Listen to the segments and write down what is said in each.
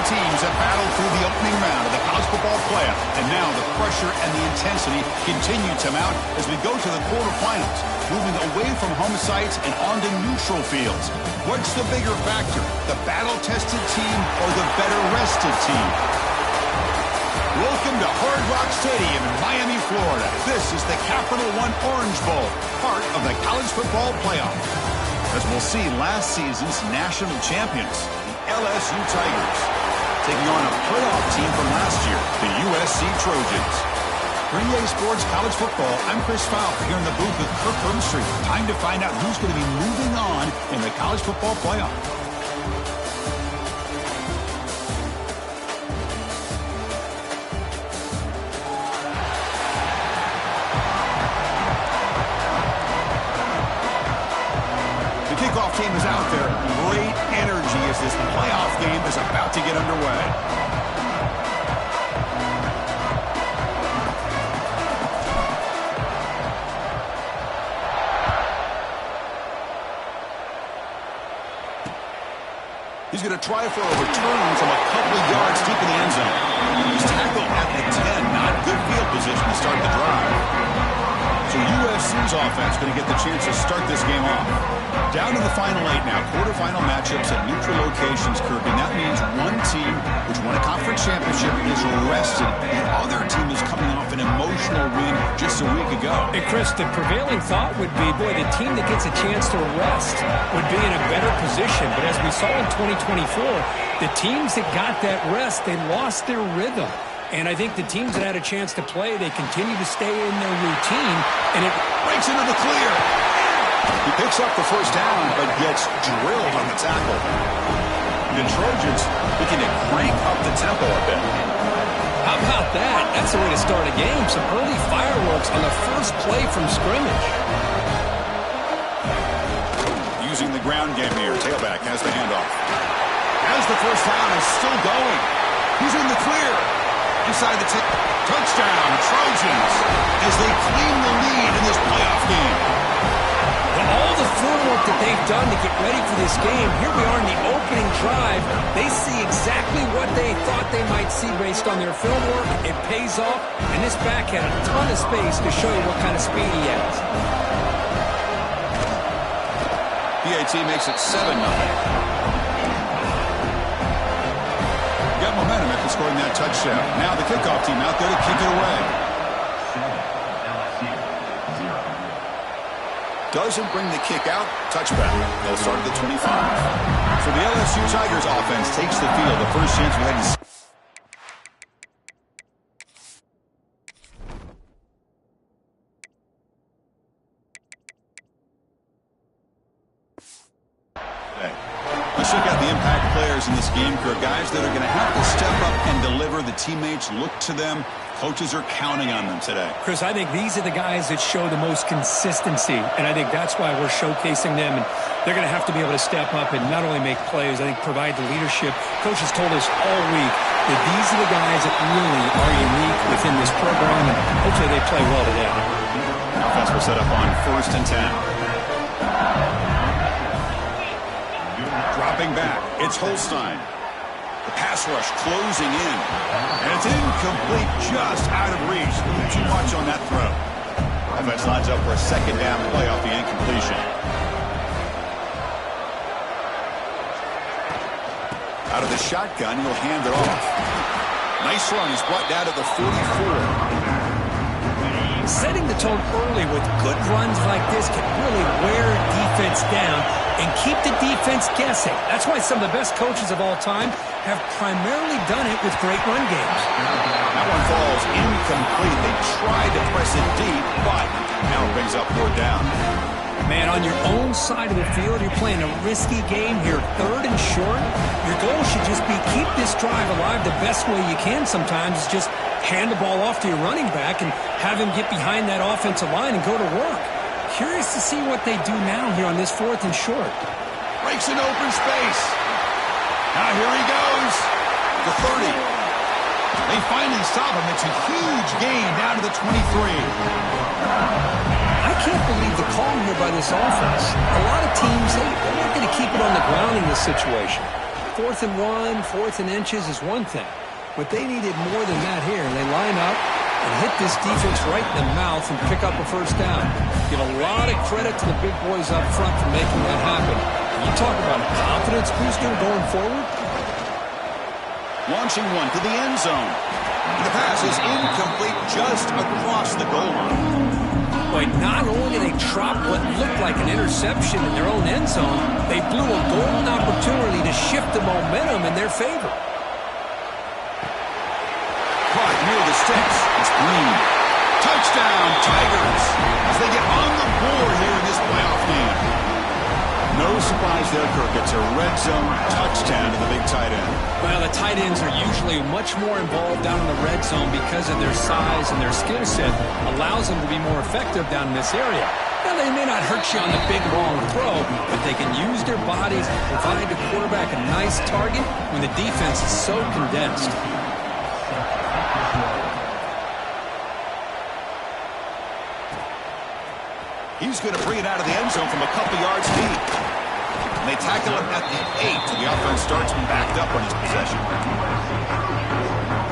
teams have battled through the opening round of the college football playoff, and now the pressure and the intensity continue to mount as we go to the quarterfinals, moving away from home sites and onto neutral fields. What's the bigger factor, the battle-tested team or the better-rested team? Welcome to Hard Rock Stadium in Miami, Florida. This is the Capital One Orange Bowl, part of the college football playoff. As we'll see last season's national champions, the LSU Tigers, taking on a playoff team from last year, the USC Trojans. For EA Sports College Football, I'm Chris Fowler here in the booth with Kirk Herbstreit. Time to find out who's going to be moving on in the college football playoff. Team is out there. Great energy as this playoff game is about to get underway. He's going to try for a return from a couple of yards deep in the end zone. He's tackled at the 10. Not good field position to start the drive. So USC's offense going to get the chance to start this game off. Down to the final 8 now. Quarterfinal matchups at neutral locations, Kirk. And that means one team, which won a conference championship, is rested. The other team is coming off an emotional win just a week ago. And Chris, the prevailing thought would be, boy, the team that gets a chance to rest would be in a better position. But as we saw in 2024, the teams that got that rest, they lost their rhythm. And I think the teams that had a chance to play, they continue to stay in their routine, and it breaks into the clear. He picks up the first down, but gets drilled on the tackle. The Trojans looking to crank up the tempo a bit. How about that? That's the way to start a game. Some early fireworks on the first play from scrimmage. Using the ground game here. Tailback has the handoff. As the first down is still going. He's in the clear. Inside the touchdown, Trojans, as they claim the lead in this playoff game. Well, all the footwork that they've done to get ready for this game, here we are in the opening drive. They see exactly what they thought they might see based on their film work. It pays off, and this back had a ton of space to show you what kind of speed he has. PAT makes it 7-0. Got momentum after scoring that touchdown. Now the kickoff team out there to kick it away. Doesn't bring the kick out. Touchback. They'll start at the 25. So the LSU Tigers offense takes the field. The first chance we had to see. Let's check out the impact players in this game, Kirk. Guys that are going to have to step up and deliver. The teammates look to them. Coaches are counting on them today. Chris, I think these are the guys that show the most consistency, and I think that's why we're showcasing them. And they're going to have to be able to step up and not only make plays, I think provide the leadership. Coaches told us all week that these are the guys that really are unique within this program, and hopefully they play well today. Offense will set up on 1st and 10. Dropping back, it's Holstein. The pass rush closing in. And it's incomplete, just out of reach. Too much on that throw. Offense lines up for a second down play off the incompletion. Out of the shotgun, he'll hand it off. Nice run. He's brought down to the 44. Setting the tone early with good runs like this can really wear defense down and keep the defense guessing. That's why some of the best coaches of all time have primarily done it with great run games. That one falls incomplete. They tried to press it deep, but now it brings up 4th down. Man, on your own side of the field, you're playing a risky game here, 3rd and short. Your goal should just be keep this drive alive the best way you can sometimes is just hand the ball off to your running back and have him get behind that offensive line and go to work. Curious to see what they do now here on this 4th and short. Breaks an open space. Now here he goes. The 30. They finally stop him. It's a huge gain down to the 23. I can't believe the call here by this offense. A lot of teams, they're not going to keep it on the ground in this situation. 4th and 1, 4th and inches is one thing. But they needed more than that here. They line up and hit this defense right in the mouth and pick up a first down. Give a lot of credit to the big boys up front for making that happen. You talk about a confidence booster going forward. Launching one to the end zone. The pass is incomplete just across the goal line. But not only did they drop what looked like an interception in their own end zone, they blew a golden opportunity to shift the momentum in their favor. Caught near the sticks. It's Green. Touchdown, Tigers, as they get on the board here in this playoff game. No surprise there, Kirk. It's a red zone touchdown to the big tight end. Well, the tight ends are usually much more involved down in the red zone because of their size and their skill set. Allows them to be more effective down in this area. Now, they may not hurt you on the big, long throw, but they can use their bodies to provide the quarterback a nice target when the defense is so condensed. He's going to bring it out of the end zone from a couple yards deep. And they tackle him at the 8, so the offense starts backed up on his possession.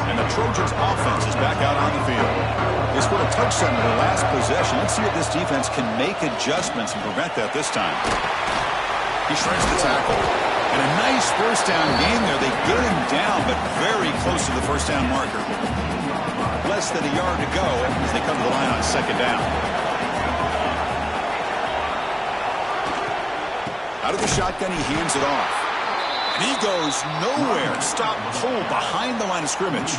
And the Trojans' offense is back out on the field. They scored a touchdown in their last possession. Let's see if this defense can make adjustments and prevent that this time. He shreds the tackle. And a nice first down game there. They get him down, but very close to the first down marker. Less than a yard to go as they come to the line on second down. Out of the shotgun, he hands it off. And he goes nowhere. Stop pull behind the line of scrimmage.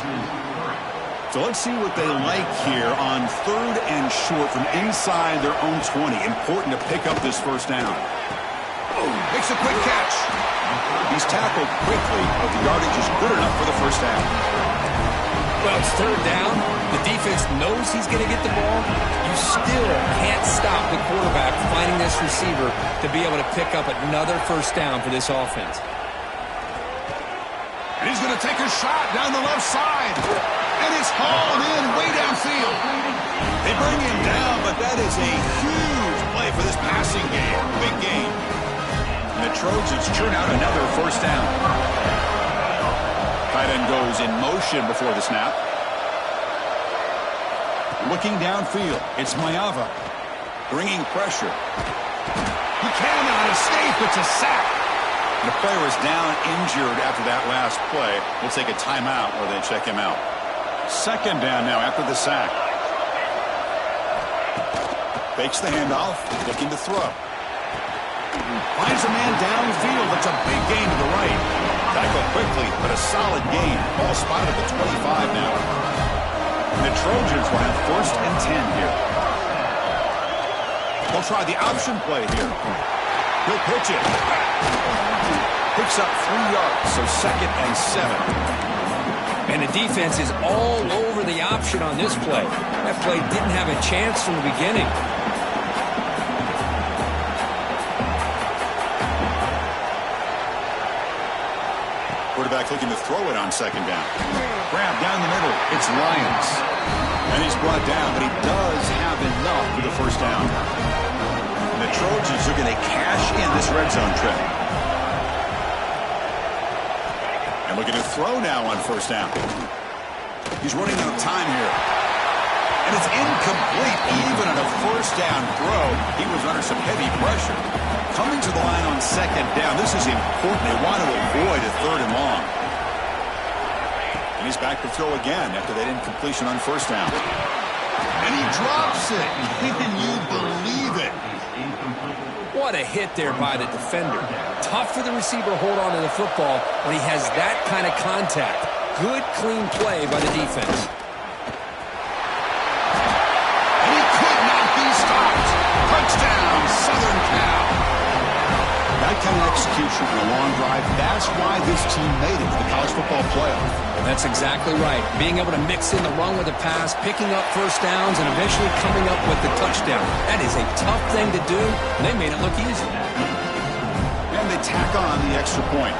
So let's see what they like here on 3rd and short from inside their own 20. Important to pick up this first down. Oh, makes a quick catch. He's tackled quickly, but the yardage is good enough for the first down. Well, it's 3rd down. The defense knows he's going to get the ball. You still can't stop the quarterback finding this receiver to be able to pick up another first down for this offense. And he's going to take a shot down the left side. And it's hauled in way downfield. They bring him down, but that is a huge play for this passing game. Big game. And the Trojans churn out another first down. Tight end goes in motion before the snap. Looking downfield, it's Mayava. Bringing pressure. He cannot escape. It's a sack. The player is down injured after that last play. We'll take a timeout where they check him out. Second down now after the sack. Fakes the handoff, looking to throw. Finds a man downfield. It's a big gain to the right. Tackle quickly, but a solid gain. Ball spotted at the 25 now. And the Trojans will have 1st and 10 here. They'll try the option play here. He'll pitch it. Picks up 3 yards, so 2nd and 7. And the defense is all over the option on this play. That play didn't have a chance from the beginning. Quarterback looking to throw it on second down. Grab down the middle. It's Lyons. And he's brought down, but he does have enough for the first down. And the Trojans are going to cash in this red zone trip. And looking to throw now on first down. He's running out of time here. And it's incomplete even on a first down throw. He was under some heavy pressure. Coming to the line on second down. This is important. They want to avoid a 3rd and long. And he's back to throw again after that incompletion on first down. And he drops it. Can you believe it? What a hit there by the defender. Tough for the receiver to hold on to the football when he has that kind of contact. Good, clean play by the defense. And he could not be stopped. Touchdown, Southern Cal. That kind of execution in a long drive, that's why this team made it to the college football playoff. That's exactly right. Being able to mix in the run with the pass, picking up first downs, and eventually coming up with the touchdown. That is a tough thing to do, and they made it look easy. And they tack on the extra point.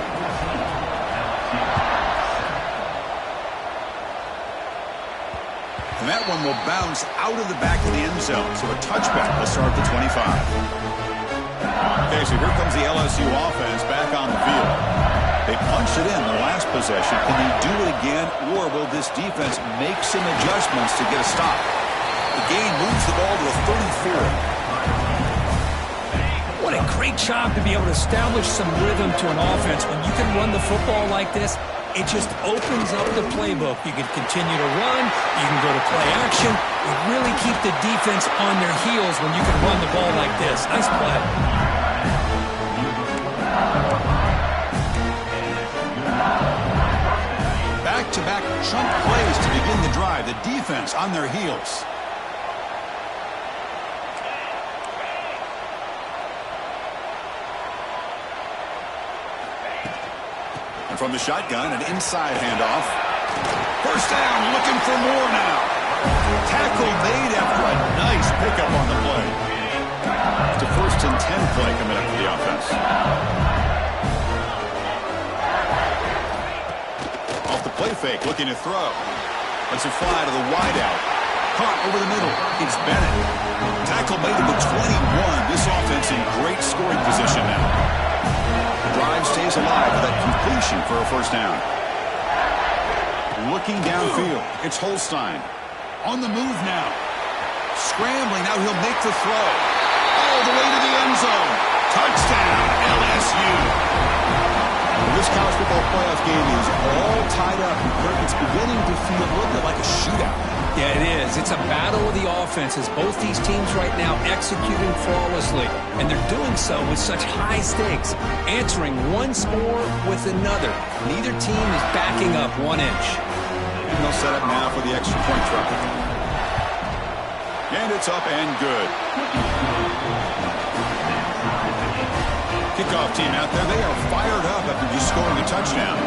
And that one will bounce out of the back of the end zone, so a touchback will start at the 25. Okay, so here comes the LSU offense back on the field. They punched it in the last possession. Can they do it again, or will this defense make some adjustments to get a stop? The game moves the ball to a 34. What a great job to be able to establish some rhythm to an offense. When you can run the football like this, it just opens up the playbook. You can continue to run. You can go to play action. You really keep the defense on their heels when you can run the ball like this. Nice play. Back-to-back chunk plays to begin the drive. The defense on their heels. And from the shotgun, an inside handoff. First down, looking for more now. Tackle made after a nice pickup on the play. It's a 1st and 10 play coming up for the offense. Play fake, looking to throw. Lets it fly to the wideout. Caught over the middle. It's Bennett. Tackle made at the 21. This offense in great scoring position now. The drive stays alive with that completion for a first down. Looking downfield. It's Holstein. On the move now. Scrambling. Now he'll make the throw. All the way to the end zone. Touchdown, LSU. This college football playoff game is all tied up. It's beginning to feel a little bit like a shootout. Yeah, it is. It's a battle of the offenses. Both these teams right now executing flawlessly, and they're doing so with such high stakes, answering one score with another. Neither team is backing up 1 inch. And they'll set up now for the extra point try. And it's up and good. Kickoff team out there, they are fired up after just scoring a touchdown.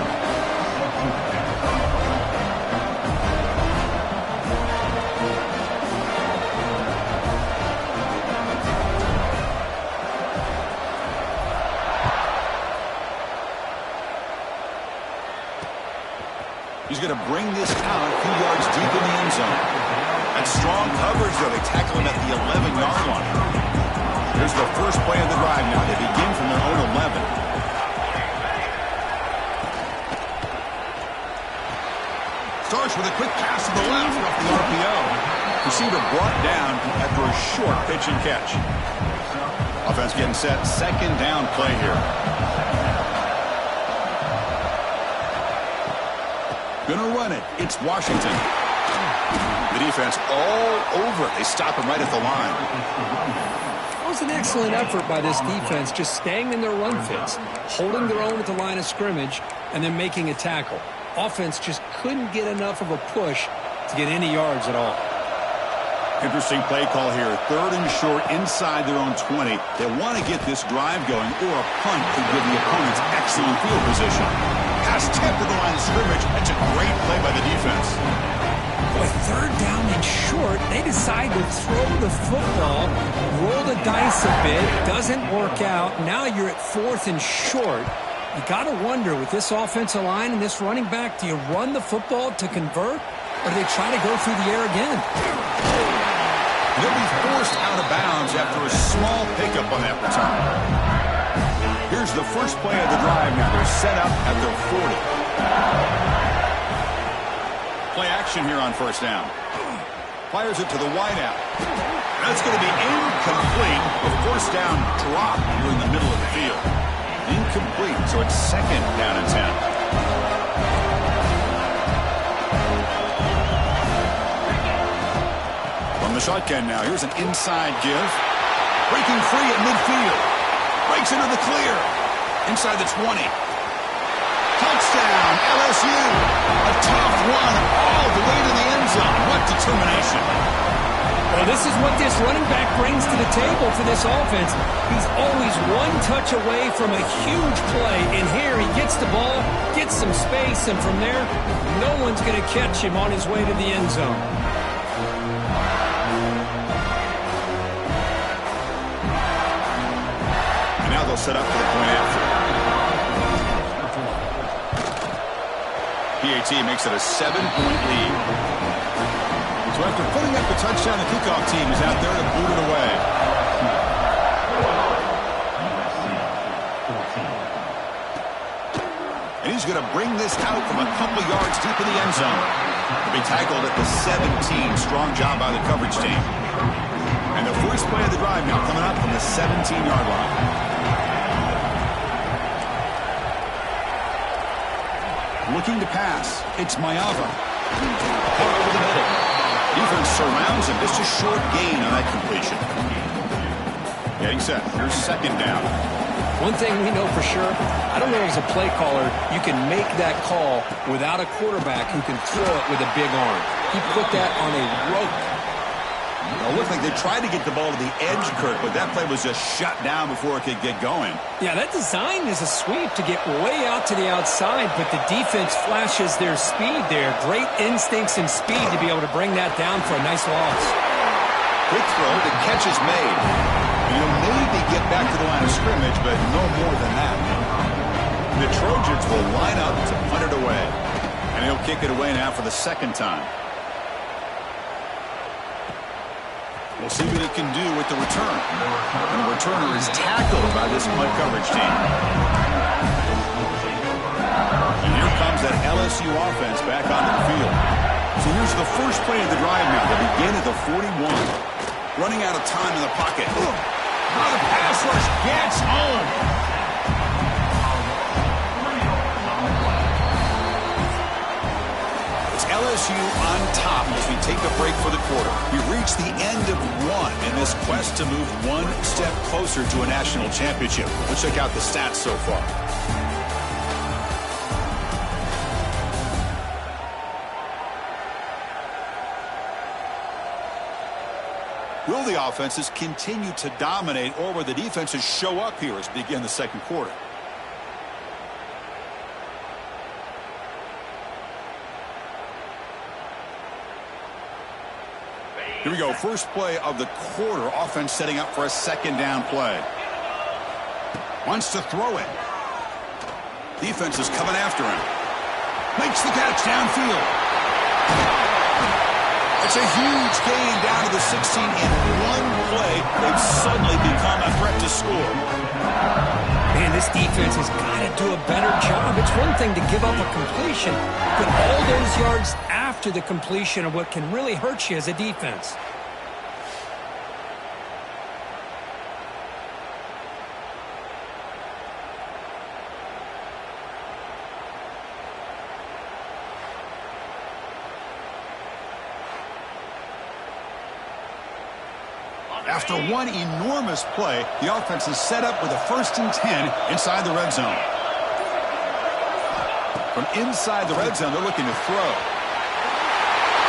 He's going to bring this out a few yards deep in the end zone. That's strong coverage, though. They tackle him at the 11-yard line. Here's the first play of the drive now. They begin from their own 11. Starts with a quick pass to the left off the RPO. Receiver brought down after a short pitch and catch. Offense getting set. 2nd down play here. Gonna run it. It's Washington. The defense all over it. They stop him right at the line. It was an excellent effort by this defense, just staying in their run fits, holding their own at the line of scrimmage, and then making a tackle. Offense just couldn't get enough of a push to get any yards at all. Interesting play call here. 3rd and short inside their own 20. They want to get this drive going, or a punt could give the opponents excellent field position. Pass tipped to the line of scrimmage. That's a great play by the defense. With 3rd down and short, they decide to throw the football, roll the dice a bit, doesn't work out. Now you're at 4th and short. You got to wonder, with this offensive line and this running back, do you run the football to convert, or do they try to go through the air again? They'll be forced out of bounds after a small pickup on that return. Here's the first play of the drive now. They're set up at their 40. Play action here on first down. Fires it to the wideout. That's going to be incomplete. The first down drop here in the middle of the field. Incomplete, so it's 2nd down and 10. From the shotgun now, here's an inside give. Breaking free at midfield. Breaks into the clear. Inside the 20. Touchdown, LSU. A tough one all the way to the end zone. What determination. Well, this is what this running back brings to the table for this offense. He's always one touch away from a huge play. And here he gets the ball, gets some space, and from there, no one's going to catch him on his way to the end zone. And now they'll set up for the point after. PAT makes it a 7-point lead. So after putting up the touchdown, the kickoff team is out there to boot it away. bring this out from a couple yards deep in the end zone. They'll be tackled at the 17. Strong job by the coverage team. And the first play of the drive now coming up from the 17-yard line. Looking to pass. It's Mayava. Caught over the middle. Defense surrounds him. Just a short gain on that completion. Getting set. Here's second down. One thing we know for sure, I don't know as a play caller, you can make that call without a quarterback who can throw it with a big arm. He put that on a rope. It looked like they tried to get the ball to the edge, Kirk, but that play was just shut down before it could get going. Yeah, that design is a sweep to get way out to the outside, but the defense flashes their speed there. Great instincts and speed to be able to bring that down for a nice loss. Quick throw, the catch is made. You'll maybe get back to the line of scrimmage, but no more than that. The Trojans will line up to punt it away. And he'll kick it away now for the second time. We'll see what he can do with the return. And the returner is tackled by this punt coverage team. And here comes that LSU offense back onto the field. So here's the first play of the drive now. They begin at the 41. Running out of time in the pocket. Now the pass rush gets home. It's LSU on top as we take a break for the quarter. We reach the end of one in this quest to move one step closer to a national championship. Let's check out the stats so far. Will the offenses continue to dominate, or will the defenses show up here as we begin the second quarter? Here we go. First play of the quarter. Offense setting up for a second down play. Wants to throw it. Defense is coming after him. Makes the catch downfield. It's a huge gain down to the 16 in one play. They've suddenly become a threat to score. Man, this defense has got to do a better job. It's one thing to give up a completion, but all those yards after the completion are what can really hurt you as a defense. After one enormous play, the offense is set up with a 1st and 10 inside the red zone. From inside the red zone, they're looking to throw.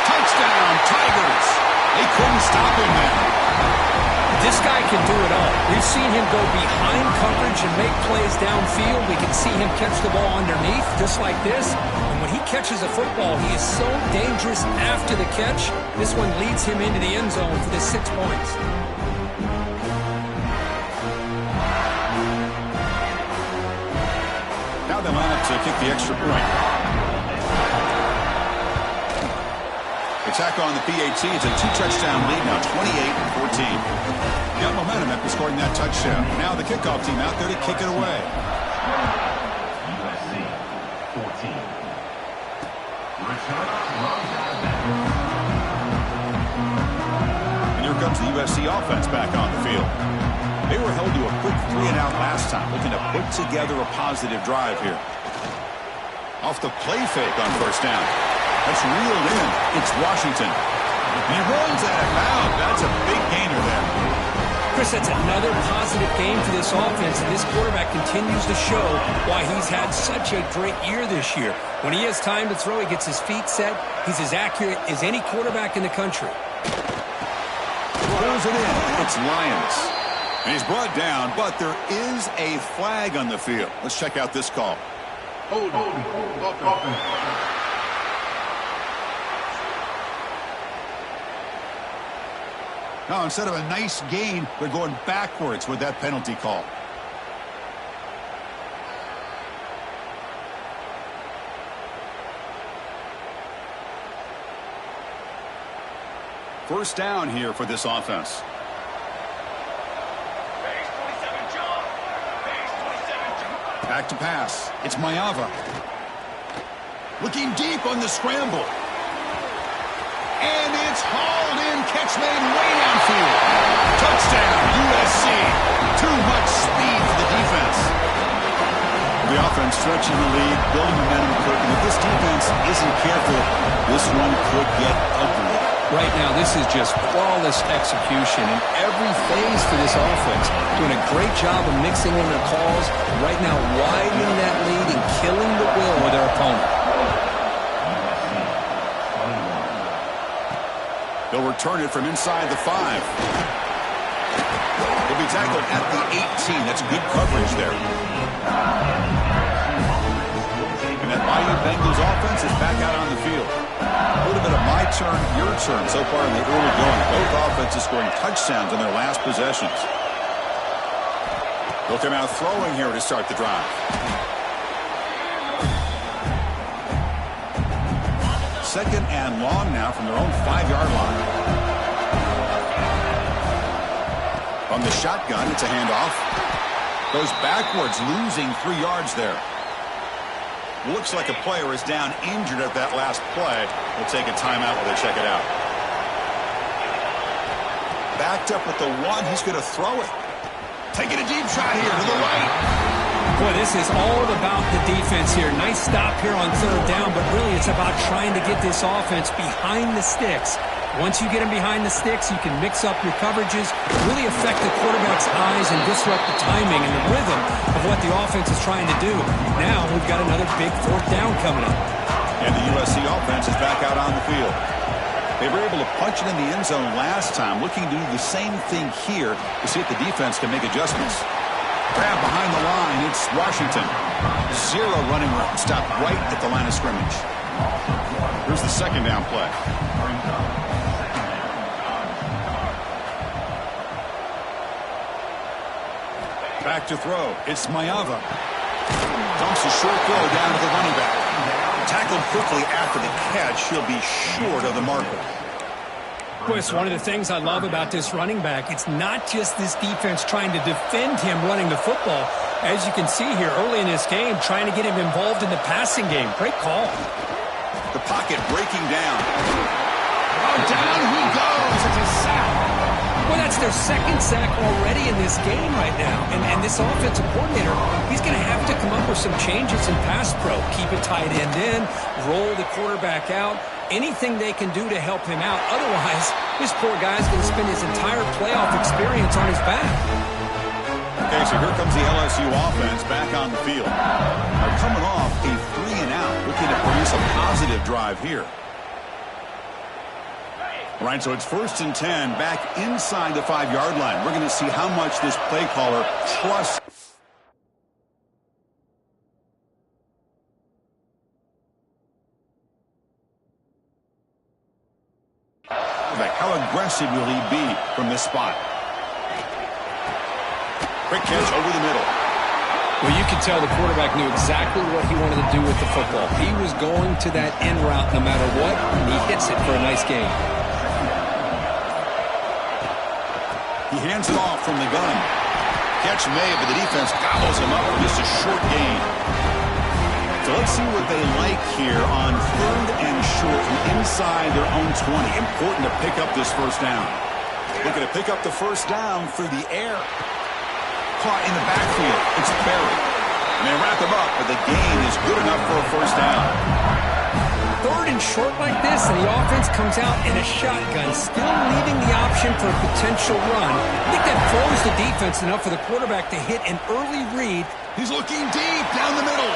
Touchdown, Tigers! They couldn't stop him there. This guy can do it all. We've seen him go behind coverage and make plays downfield. We can see him catch the ball underneath, just like this. And when he catches a football, he is so dangerous after the catch. This one leads him into the end zone for the 6 points. Now they line up to kick the extra point. They tack on the PAT. It's a 2-touchdown lead now, 28-14. Got momentum after scoring that touchdown. Now the kickoff team out there to kick it away. USC 14. And here comes the USC offense back on the field. They were held to a quick 3-and-out last time, looking to put together a positive drive here. Off the play fake on first down. That's reeled in. It's Washington. And he runs out of bounds. That's a big gainer there. Chris, that's another positive game for this offense, and this quarterback continues to show why he's had such a great year this year. When he has time to throw, he gets his feet set. He's as accurate as any quarterback in the country. Throws it in. It's Lyons. And he's brought down, but there is a flag on the field. Let's check out this call. Hold. Now, instead of a nice gain, they're going backwards with that penalty call. First down here for this offense. Back to pass. It's Mayava. Looking deep on the scramble. And it's hauled in. Catch made way downfield. Touchdown, USC. Too much speed for the defense. The offense stretching the lead, building momentum quick. And if this defense isn't careful, this one could get ugly. Right now, this is just flawless execution in every phase for this offense. Doing a great job of mixing in their calls. Right now, widening that lead and killing the will of their opponent. They'll return it from inside the 5. He'll be tackled at the 18. That's good coverage there. And that mighty Bengals offense is back out on the field. A little bit of my turn, your turn so far in the early going. Both offenses scoring touchdowns on their last possessions. They'll come out throwing here to start the drive. Second and long now from their own 5-yard line. On the shotgun, it's a handoff. Goes backwards, losing 3 yards there. Looks like a player is down injured at that last play. We'll take a timeout while they check it out. Backed up with the 1. He's going to throw it. Taking a deep shot here to the right. Boy, this is all about the defense here. Nice stop here on third down, but really it's about trying to get this offense behind the sticks. Once you get them behind the sticks, you can mix up your coverages, really affect the quarterback's eyes and disrupt the timing and the rhythm of what the offense is trying to do. Now we've got another big fourth down coming up. And the USC offense is back out on the field. They were able to punch it in the end zone last time, looking to do the same thing here to see if the defense can make adjustments. Grab behind the line, it's Washington. 0 running room, stopped right at the line of scrimmage. Here's the second down play. Back to throw, it's Mayava. Dumps a short throw down to the running back. Tackled quickly after the catch, he'll be short of the marker. Boy, it's one of the things I love about this running back. It's not just this defense trying to defend him running the football. As you can see here early in this game, trying to get him involved in the passing game. Great call. The pocket breaking down. Oh, down he goes. It's a sack. Well, that's their second sack already in this game right now. And this offensive coordinator, he's going to have to come up with some changes in pass pro. Keep a tight end in, roll the quarterback out. Anything they can do to help him out. Otherwise, this poor guy's going to spend his entire playoff experience on his back. Okay, so here comes the LSU offense back on the field. They're coming off a 3-and-out, looking to produce a positive drive here. All right, so it's 1st and 10, back inside the 5-yard line. We're going to see how much this play caller trusts. How aggressive will he be from this spot? Quick catch over the middle. Well, you could tell the quarterback knew exactly what he wanted to do with the football. He was going to that end route no matter what, and he hits it for a nice gain. He hands it off from the gun. Catch made, but the defense gobbles him up for just a short gain. So let's see what they like here on 3rd and short from inside their own 20. Important to pick up this first down. Looking to pick up the first down through the air. Caught in the backfield. It's Berry. And they wrap him up, but the gain is good enough for a first down. 3rd and short like this, and the offense comes out in a shotgun, still leaving the option for a potential run. I think that throws the defense enough for the quarterback to hit an early read. He's looking deep down the middle.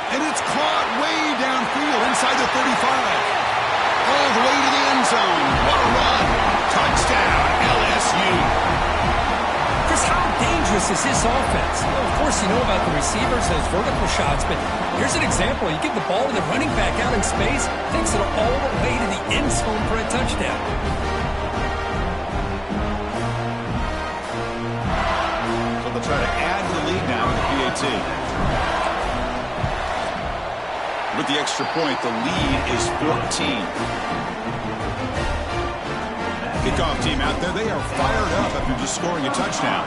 And it's caught way downfield inside the 35. All the way to the end zone. What a run. Touchdown, LSU. Chris, how dangerous is this offense? Well, of course, you know about the receivers, those vertical shots, but here's an example. You give the ball to the running back out in space, takes it all the way to the end zone for a touchdown. So they'll try to add to the lead now with the PAT. With the extra point, the lead is 14. Kickoff team out there, they are fired up after just scoring a touchdown.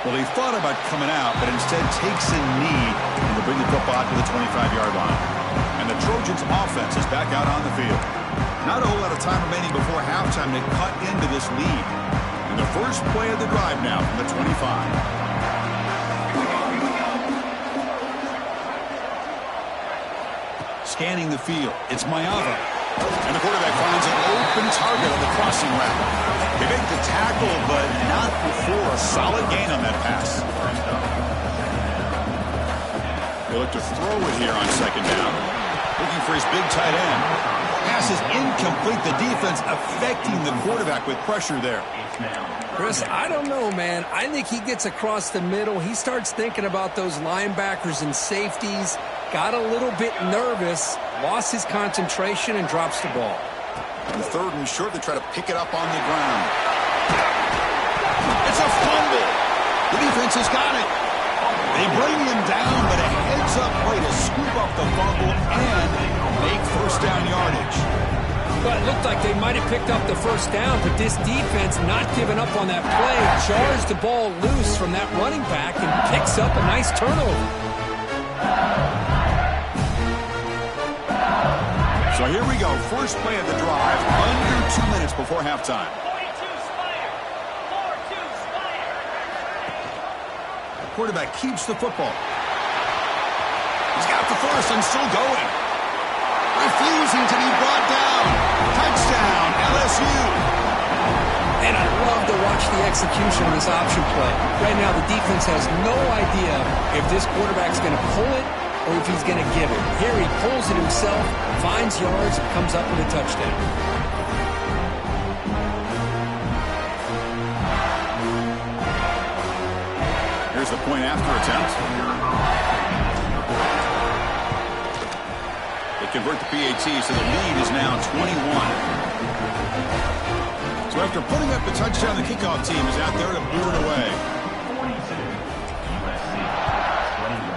Well, he thought about coming out, but instead takes a knee and will bring the football out to the 25-yard line. And the Trojans' offense is back out on the field. Not a whole lot of time remaining before halftime to cut into this lead. And the first play of the drive now from the 25. Scanning the field. It's Mayava. And the quarterback finds an open target on the crossing route. They make the tackle, but not before a solid gain on that pass. They look to throw it here on second down. Looking for his big tight end. Pass is incomplete. The defense affecting the quarterback with pressure there. Chris, I don't know, man. I think he gets across the middle. He starts thinking about those linebackers and safeties. Got a little bit nervous, lost his concentration, and drops the ball. And third and short, they try to pick it up on the ground. It's a fumble. The defense has got it. They bring him down, but a heads-up play to scoop up the fumble and make first down yardage. Well, it looked like they might have picked up the first down, but this defense not giving up on that play, jars the ball loose from that running back and picks up a nice turnover. So here we go. First play of the drive, under 2 minutes before halftime. The quarterback keeps the football. He's got the first and still going. Refusing to be brought down. Touchdown, LSU. And I love to watch the execution of this option play. Right now, the defense has no idea if this quarterback's going to pull it or if he's going to give it. Here he pulls it himself, finds yards, and comes up with a touchdown. Here's the point after attempt. They convert the PAT, so the lead is now 21. So after putting up the touchdown, the kickoff team is out there to boot it away. 42, USC, 21.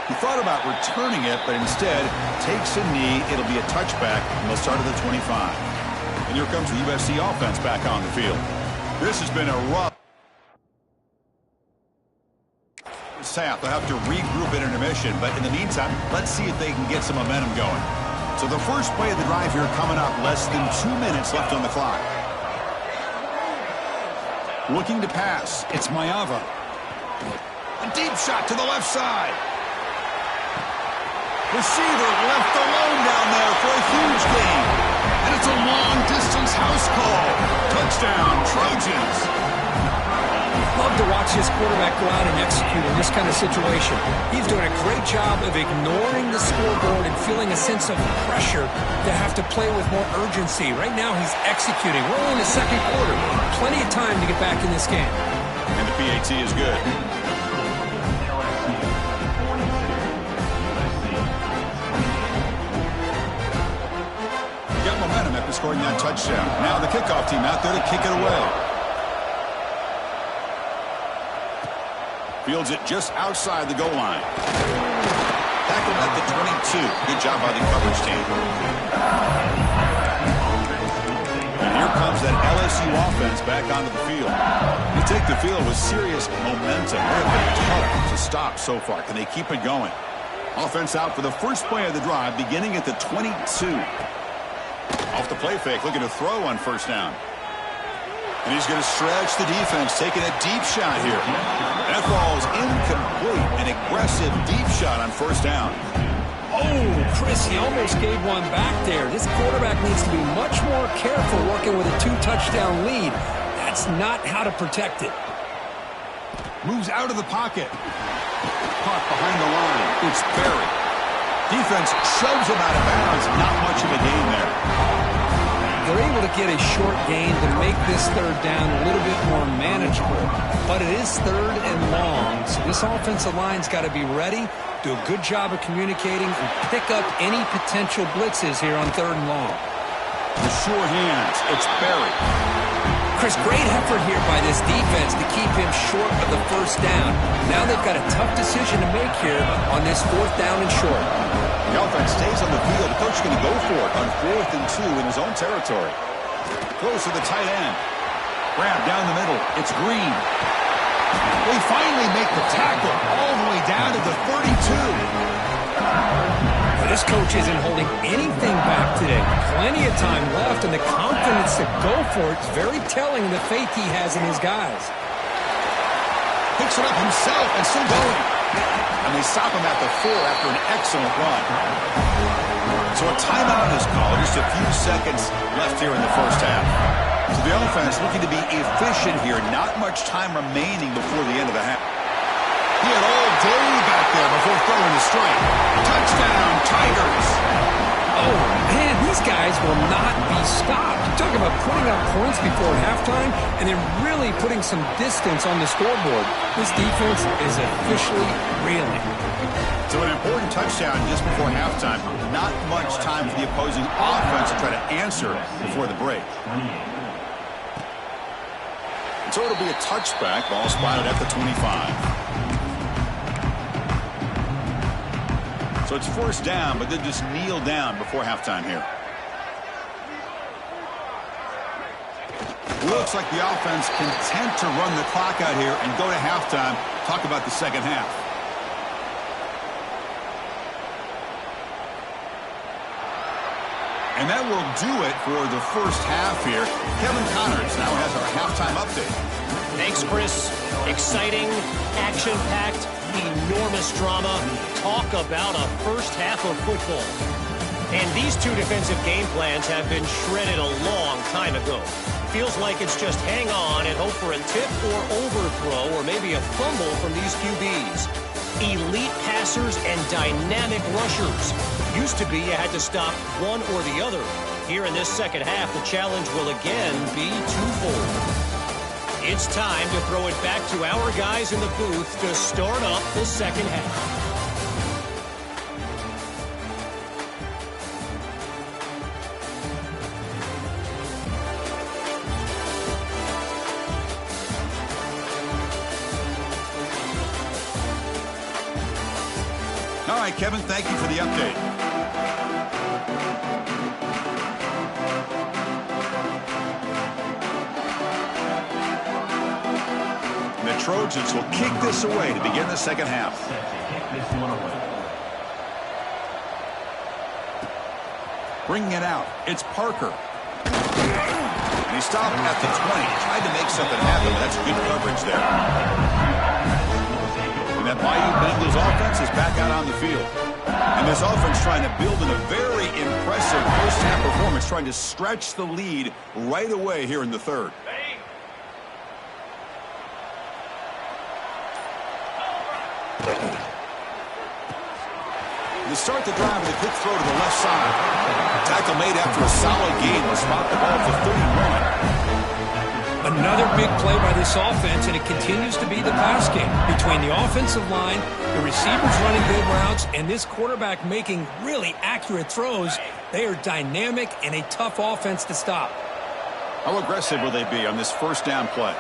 He thought about returning it, but instead takes a knee. It'll be a touchback, and they'll start at the 25. And here comes the USC offense back on the field. This has been a rough half. They'll have to regroup in intermission, but in the meantime, let's see if they can get some momentum going. So the first play of the drive here coming up, less than 2 minutes left on the clock. Looking to pass, it's Mayava. A deep shot to the left side. Receiver left alone down there for a huge gain. And it's a long-distance house call. Touchdown, Trojans. Love to watch this quarterback go out and execute in this kind of situation. He's doing a great job of ignoring the scoreboard and feeling a sense of pressure to have to play with more urgency. Right now, he's executing. We're only in the second quarter. Plenty of time to get back in this game. And the PAT is good. Got momentum after scoring that touchdown. Now the kickoff team out there to kick it away. Fields it just outside the goal line. Tackled at the 22. Good job by the coverage team. And here comes that LSU offense back onto the field. They take the field with serious momentum. They have been tough to stop so far. Can they keep it going? Offense out for the first play of the drive, beginning at the 22. Off the play fake, looking to throw on first down. And he's going to stretch the defense, taking a deep shot here. That ball is incomplete. An aggressive deep shot on first down. Oh, Chris, he almost gave one back there. This quarterback needs to be much more careful working with a 2-touchdown lead. That's not how to protect it. Moves out of the pocket. Caught behind the line. It's Berry. Defense shoves him out of bounds. Not much of a gain there. They're able to get a short gain to make this third down a little bit more manageable. But it is third and long, so this offensive line's got to be ready, do a good job of communicating, and pick up any potential blitzes here on third and long. The sure hands. It's Berry. Chris, great effort here by this defense to keep him short of the first down. Now they've got a tough decision to make here on this fourth down and short. The offense stays on the field. The coach is going to go for it on 4th and 2 in his own territory. Throws to the tight end. Grab down the middle. It's Green. They finally make the tackle all the way down to the 32. This coach isn't holding anything back today. Plenty of time left, and the confidence to go for it is very telling of the faith he has in his guys. Picks it up himself and still going. And they stop him at the 4 after an excellent run. So a timeout is called. Just a few seconds left here in the first half. So the offense looking to be efficient here. Not much time remaining before the end of the half. He had all day back there before throwing the strike. Touchdown, Tigers. Oh, man, these guys will not be stopped. You talk about putting up points before halftime and then really putting some distance on the scoreboard. This defense is officially reeling. So an important touchdown just before halftime. Not much time for the opposing offense to try to answer before the break. So it'll be a touchback. Ball spotted at the 25. So it's first down, but then just kneel down before halftime here. Looks like the offense content to run the clock out here and go to halftime. Talk about the second half. And that will do it for the first half here. Kevin Connors now has our halftime update. Thanks, Chris. Exciting, action-packed, enormous drama. Talk about a first half of football. And these two defensive game plans have been shredded a long time ago. Feels like it's just hang on and hope for a tip or overthrow or maybe a fumble from these QBs. Elite passers and dynamic rushers. Used to be you had to stop one or the other. Here in this second half, the challenge will again be twofold. It's time to throw it back to our guys in the booth to start up the second half. All right, Kevin, thank you for the update. The Trojans will kick this away to begin the second half. Bringing it out, it's Parker. And he stopped at the 20. Tried to make something happen, but that's good coverage there. And that Bayou Bengals offense is back out on the field. And this offense trying to build in a very impressive first-half performance, trying to stretch the lead right away here in the third. To start the drive with a quick throw to the left side. Tackle made after a solid gain. Will spot the ball for 31. Another big play by this offense, and it continues to be the pass game. Between the offensive line, the receivers running good routes, and this quarterback making really accurate throws, they are dynamic and a tough offense to stop. How aggressive will they be on this first down play?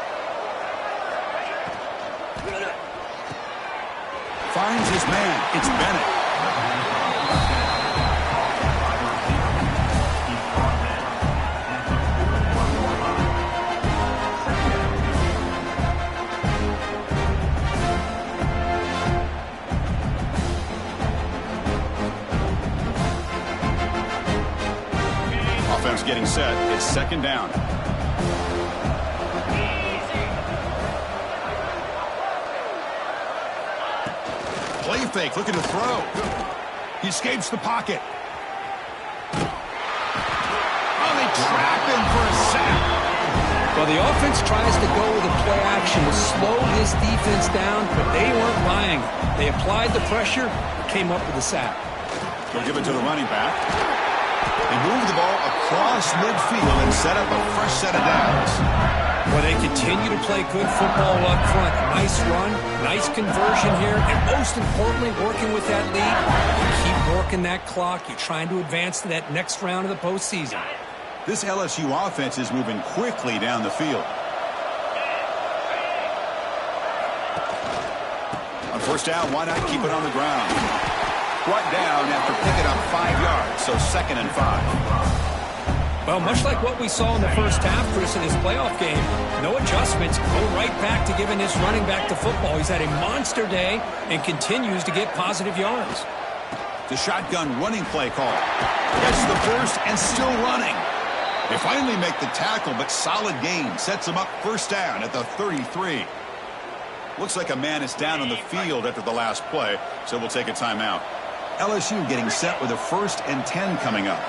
Finds his man. It's Bennett. Offense getting set. It's second down. Play fake, looking to throw. He escapes the pocket. Oh, they trap him for a sack. Well, the offense tries to go with a play action to slow this defense down, but they weren't buying. They applied the pressure, came up with a sack. They'll give it to the running back. They move the ball across midfield and set up a fresh set of downs. Well, they continue to play good football up front. Nice run, nice conversion here, and most importantly, working with that lead. You keep working that clock. You're trying to advance to that next round of the postseason. This LSU offense is moving quickly down the field. On first down, why not keep it on the ground? Brought down after picking up 5 yards, so 2nd and 5. Well, much like what we saw in the first half, Chris, in his playoff game, no adjustments, go right back to giving this running back to football. He's had a monster day and continues to get positive yards. The shotgun running play call. Gets the first and still running. They finally make the tackle, but solid gain sets them up first down at the 33. Looks like a man is down on the field after the last play, so we'll take a timeout. LSU getting set with a 1st and 10 coming up.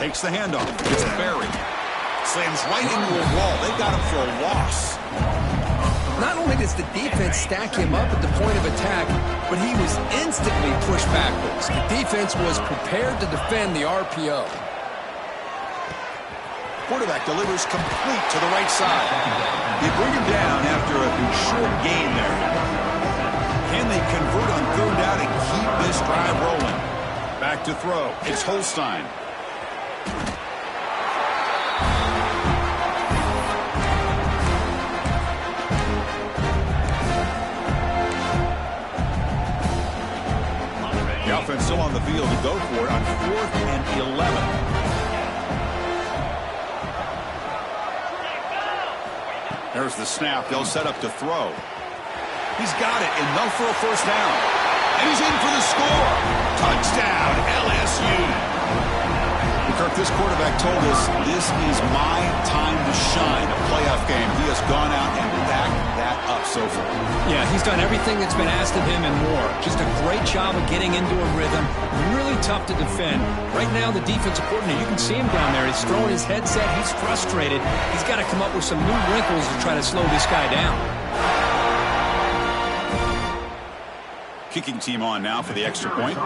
Takes the handoff. It's Barry. Slams right into a wall. They got him for a loss. Not only does the defense stack him up at the point of attack, but he was instantly pushed backwards. The defense was prepared to defend the RPO. Quarterback delivers complete to the right side. They bring him down after a short gain there. Can they convert on 3rd down and keep this drive rolling? Back to throw. It's Holstein. The offense still on the field to go for it on 4th and 11. There's the snap. They'll set up to throw. He's got it. Enough for a first down. And he's in for the score. Touchdown, LSU. Kirk, this quarterback told us this is my time to shine, a playoff game. He has gone out and backed that up so far. Yeah, he's done everything that's been asked of him and more. Just a great job of getting into a rhythm. Really tough to defend. Right now, the defensive coordinator, you can see him down there. He's throwing his headset. He's frustrated. He's got to come up with some new wrinkles to try to slow this guy down. Kicking team on now for the extra point.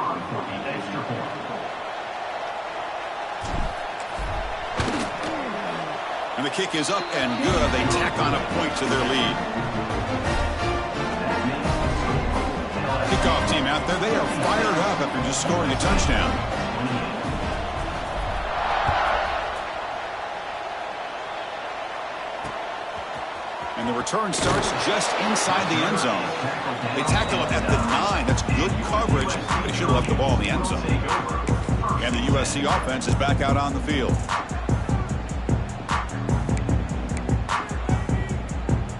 And the kick is up and good. They tack on a point to their lead. Kickoff team out there. They are fired up after just scoring a touchdown. And the return starts just inside the end zone. They tackle it at the 9. That's good coverage. They should have left the ball in the end zone. And the USC offense is back out on the field.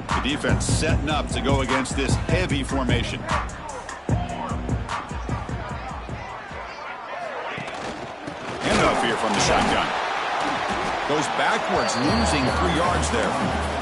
The defense setting up to go against this heavy formation. Handoff here from the shotgun. Goes backwards, losing 3 yards there.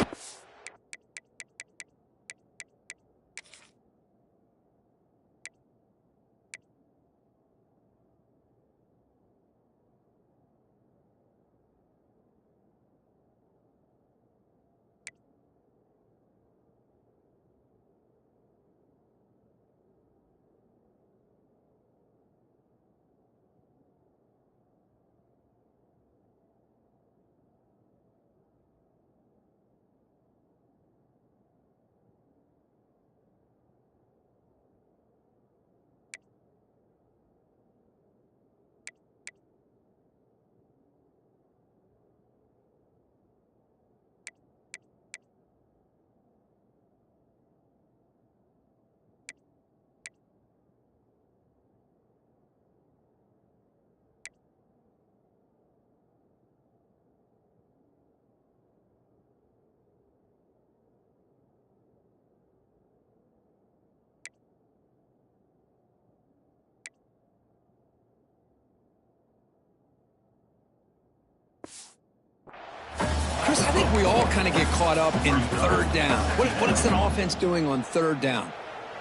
Chris, I think we all kind of get caught up in 3rd down. What is an offense doing on 3rd down?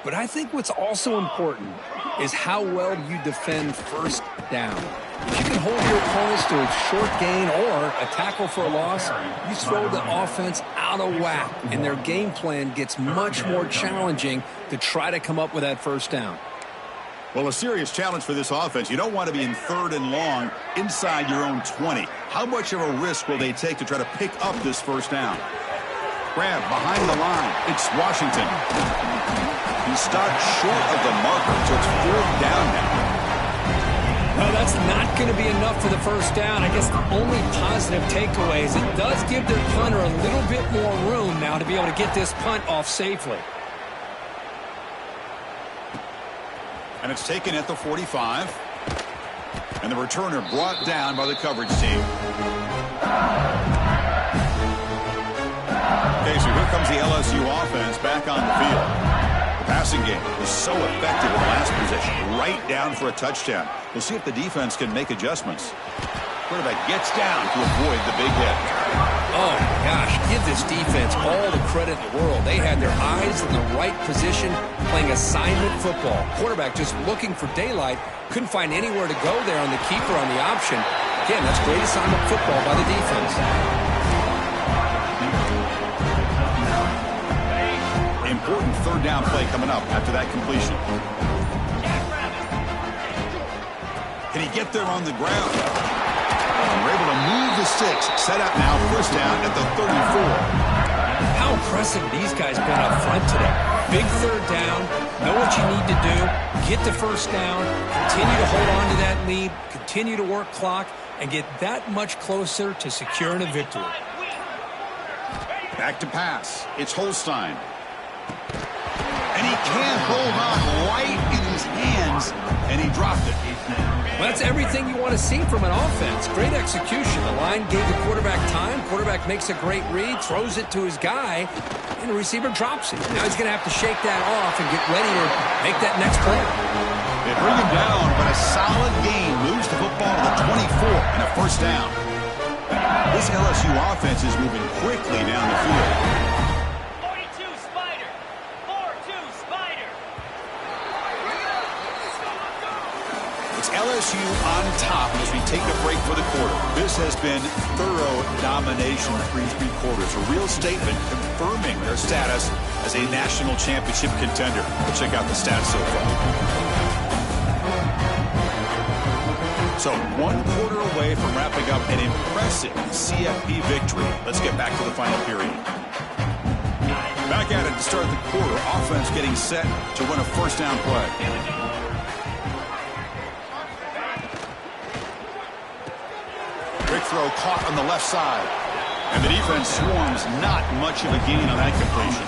But I think what's also important is how well you defend 1st down. If you can hold your opponents to a short gain or a tackle for a loss, you throw the offense out of whack, and their game plan gets much more challenging to try to come up with that 1st down. Well, a serious challenge for this offense. You don't want to be in 3rd and long inside your own 20. How much of a risk will they take to try to pick up this 1st down? Grab behind the line. It's Washington. He stopped short of the marker, so it's 4th down now. Well, that's not going to be enough for the 1st down. I guess the only positive takeaway is it does give their punter a little bit more room now to be able to get this punt off safely. And it's taken at the 45. And the returner brought down by the coverage team. Okay, so here comes the LSU offense back on the field. The passing game was so effective in the last possession, right down for a touchdown. We'll see if the defense can make adjustments. Quarterback gets down to avoid the big hit. Oh, my gosh. Give this defense all the credit in the world. They had their eyes in the right position playing assignment football. Quarterback just looking for daylight. Couldn't find anywhere to go there on the keeper on the option. Again, that's great assignment football by the defense. Important third down play coming up after that completion. Can he get there on the ground? And we're able to move the sticks. Set up now, first down at the 34. How impressive these guys been up front today. Big third down, know what you need to do, get the first down, continue to hold on to that lead, continue to work clock, and get that much closer to securing a victory. Back to pass. It's Holstein. And he can't hold on right in his hands, and he dropped it. Well, that's everything you want to see from an offense. Great execution. The line gave the quarterback time. Quarterback makes a great read, throws it to his guy, and the receiver drops it. Now he's going to have to shake that off and get ready to make that next play. They bring him down, but a solid gain moves the football to the 24 and a first down. This LSU offense is moving quickly down the field. LSU on top as we take a break for the quarter. This has been thorough domination through three quarters. A real statement confirming their status as a national championship contender. We'll check out the stats so far. So 1 quarter away from wrapping up an impressive CFB victory. Let's get back to the final period. Back at it to start the quarter. Offense getting set to run a first down play. Quick throw caught on the left side. And the defense swarms, not much of a gain on that completion.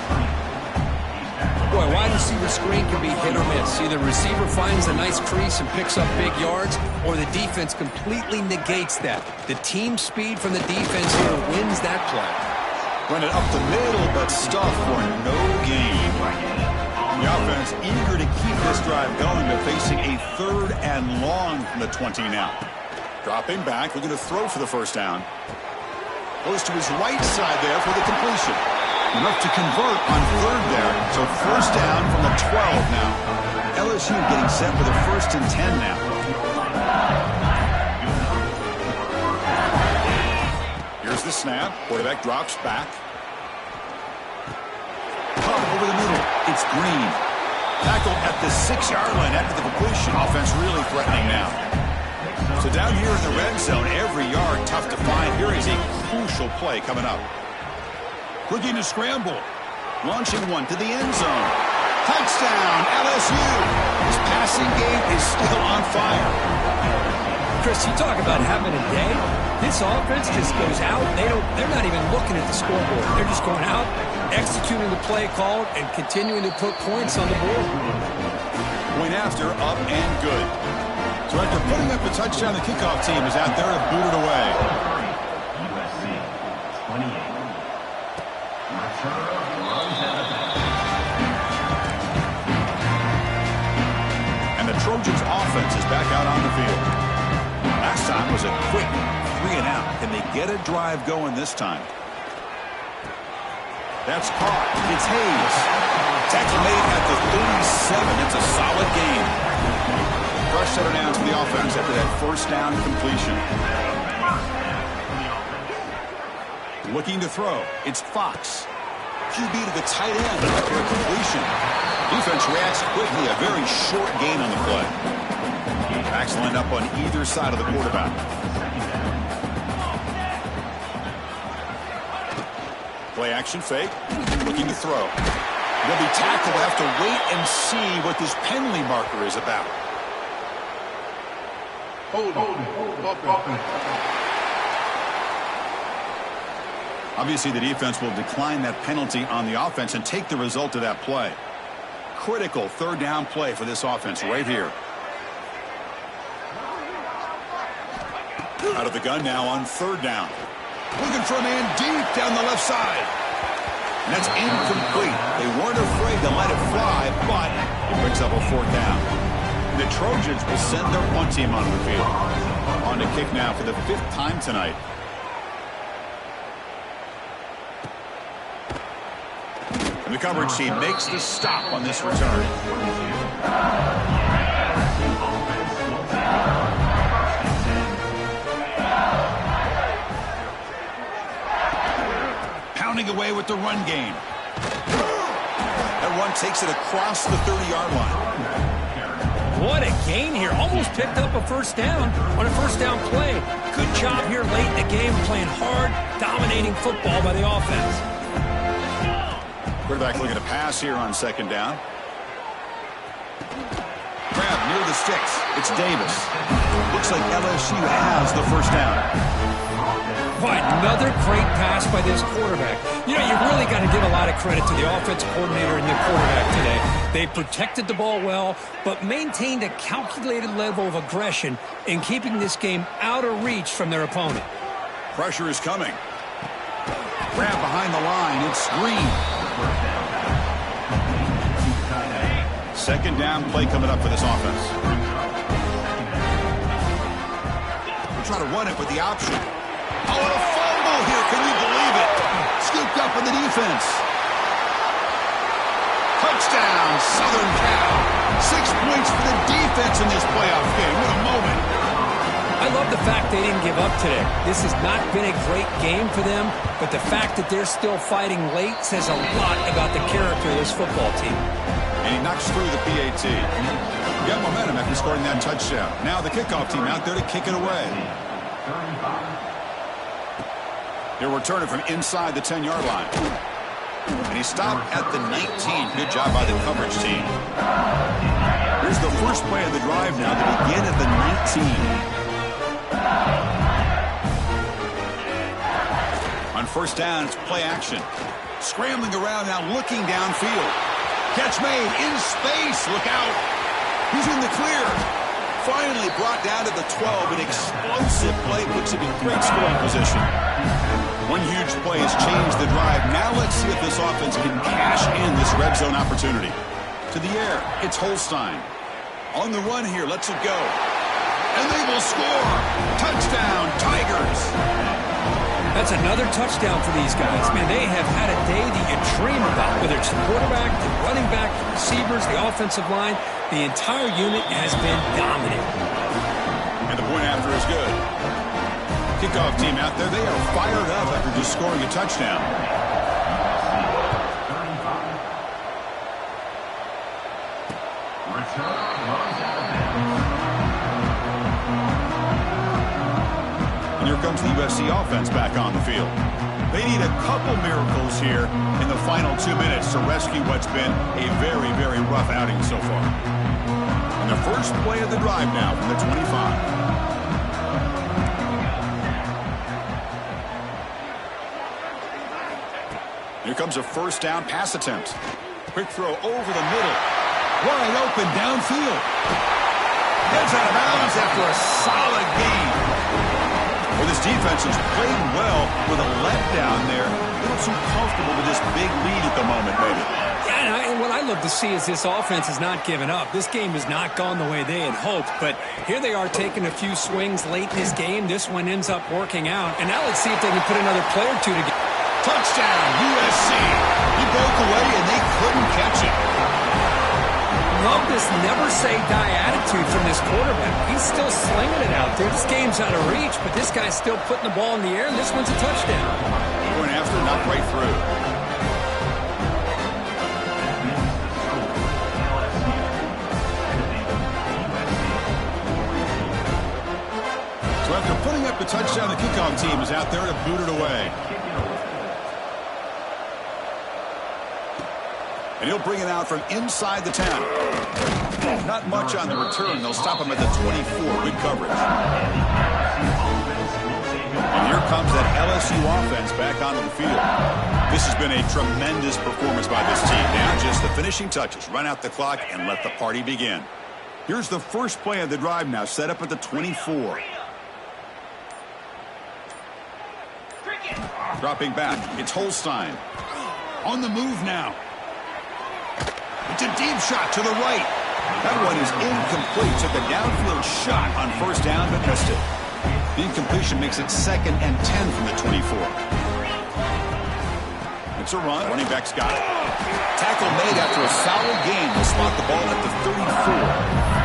Boy, wide receiver screen can be hit or miss. Either receiver finds a nice crease and picks up big yards, or the defense completely negates that. The team speed from the defense here wins that play. Run it up the middle, but stuffed for no gain. The offense eager to keep this drive going, but facing a 3rd and long from the 20 now. Dropping back, looking to throw for the first down. Goes to his right side there for the completion. Enough to convert on 3rd there. So first down from the 12 now. LSU getting set for the 1st and 10 now. Here's the snap. Quarterback drops back. Pump over the middle. It's Green. Tackled at the 6-yard line after the completion. Offense really threatening now. So down here in the red zone, every yard tough to find. Here is a crucial play coming up. Looking to scramble. Launching one to the end zone. Touchdown, LSU. This passing game is still on fire. Chris, you talk about having a day. This offense just goes out. They're not even looking at the scoreboard. They're just going out, executing the play called, and continuing to put points on the board. Point after, up and good. So after putting up a touchdown, the kickoff team is out there to boot it away. USC 28. And the Trojans' offense is back out on the field. Last time was a quick 3-and-out. Can they get a drive going this time? That's caught. It's Hayes. Tackle made at the 37. It's a solid game. Rush setter down to the offense after that first down completion. Looking to throw. It's Fox. QB to the tight end after a completion. Defense reacts quickly. A very short gain on the play. Backs lined up on either side of the quarterback. Play action fake. Looking to throw. Will be tackled. Have to wait and see what this penalty marker is about. Obviously, the defense will decline that penalty on the offense and take the result of that play. Critical 3rd down play for this offense right here. Out of the gun now on 3rd down. Looking for a man deep down the left side. And that's incomplete. They weren't afraid to let it fly, but it picks up a 4th down. The Trojans will send their punt team onto the field. On to kick now for the 5th time tonight. And the coverage team makes the stop on this return. Pounding away with the run game. That run takes it across the 30-yard line. What a gain here. Almost picked up a 1st down on a 1st down play. Good job here late in the game, playing hard, dominating football by the offense. Quarterback looking to pass here on 2nd down. Grab near the sticks. It's Davis. Looks like LSU has the 1st down. But another great pass by this quarterback. You know, you really got to give a lot of credit to the offensive coordinator and the quarterback today. They protected the ball well, but maintained a calculated level of aggression in keeping this game out of reach from their opponent. Pressure is coming. Grab behind the line. It's Green. 2nd down play coming up for this offense. We'll try to run it with the option. Oh, and a fumble here. Can you believe it? Scooped up in the defense. Touchdown, Southern Cal. 6 points for the defense in this playoff game. What a moment. I love the fact they didn't give up today. This has not been a great game for them, but the fact that they're still fighting late says a lot about the character of this football team. And he knocks through the PAT. He got momentum after scoring that touchdown. Now the kickoff team out there to kick it away. They'll return it from inside the 10-yard line. And he stopped at the 19. Good job by the coverage team. Here's the first play of the drive now to begin at the 19. On 1st down, it's play action. Scrambling around now, looking downfield. Catch made in space. Look out. He's in the clear. Finally brought down to the 12. An explosive play puts him in great scoring position. One huge play has changed the drive. Now let's see if this offense can cash in this red zone opportunity. To the air, it's Holstein. On the run here, lets it go. And they will score. Touchdown, Tigers. That's another touchdown for these guys. Man, they have had a day that you dream about. Whether it's the quarterback, the running back, the receivers, the offensive line, the entire unit has been dominant. And the point after is good. Kickoff team out there, they are fired up after just scoring a touchdown. And here comes the USC offense back on the field. They need a couple miracles here in the final 2 minutes to rescue what's been a very, very rough outing so far. And the first play of the drive now from the 25. Here comes a 1st down pass attempt. Quick throw over the middle. Wide open downfield. Gets out of bounds after a solid gain. Well, this defense is playing well with a letdown there. A little too comfortable with this big lead at the moment, maybe. Yeah, and what I love to see is this offense has not given up. This game has not gone the way they had hoped, but here they are taking a few swings late in this game. This one ends up working out, and now let's see if they can put another play or two together. Touchdown, USC. He broke away, and they couldn't catch it. Love this never-say-die attitude from this quarterback. He's still slinging it out there. This game's out of reach, but this guy's still putting the ball in the air, and this one's a touchdown. Going after, not right through. So after putting up the touchdown, the kickoff team is out there to boot it away. And he'll bring it out from inside the 10. Not much on the return. They'll stop him at the 24. Good coverage. And here comes that LSU offense back onto the field. This has been a tremendous performance by this team. Now just the finishing touches. Run out the clock and let the party begin. Here's the first play of the drive now, set up at the 24. Dropping back, it's Holstein. On the move now. It's a deep shot to the right. That one is incomplete. Took a downfield shot on first down, but missed it. The incompletion makes it 2nd and 10 from the 24. It's a run. Running back's got it. Tackle made after a solid gain. Will spot the ball at the 34.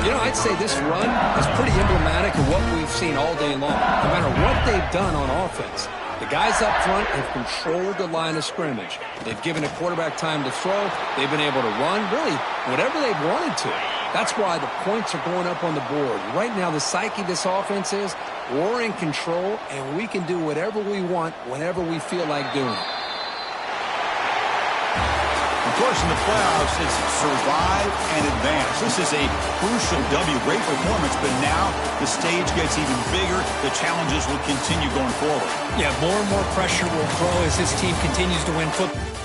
You know, I'd say this run is pretty emblematic of what we've seen all day long. No matter what they've done on offense, the guys up front have controlled the line of scrimmage. They've given the quarterback time to throw. They've been able to run, really, whatever they've wanted to. That's why the points are going up on the board. Right now, the psyche of this offense is we're in control, and we can do whatever we want whenever we feel like doing it. Of course, in the playoffs, it's survive and advance. This is a crucial W. Great performance, but now the stage gets even bigger. The challenges will continue going forward. Yeah, more and more pressure will grow as this team continues to win football.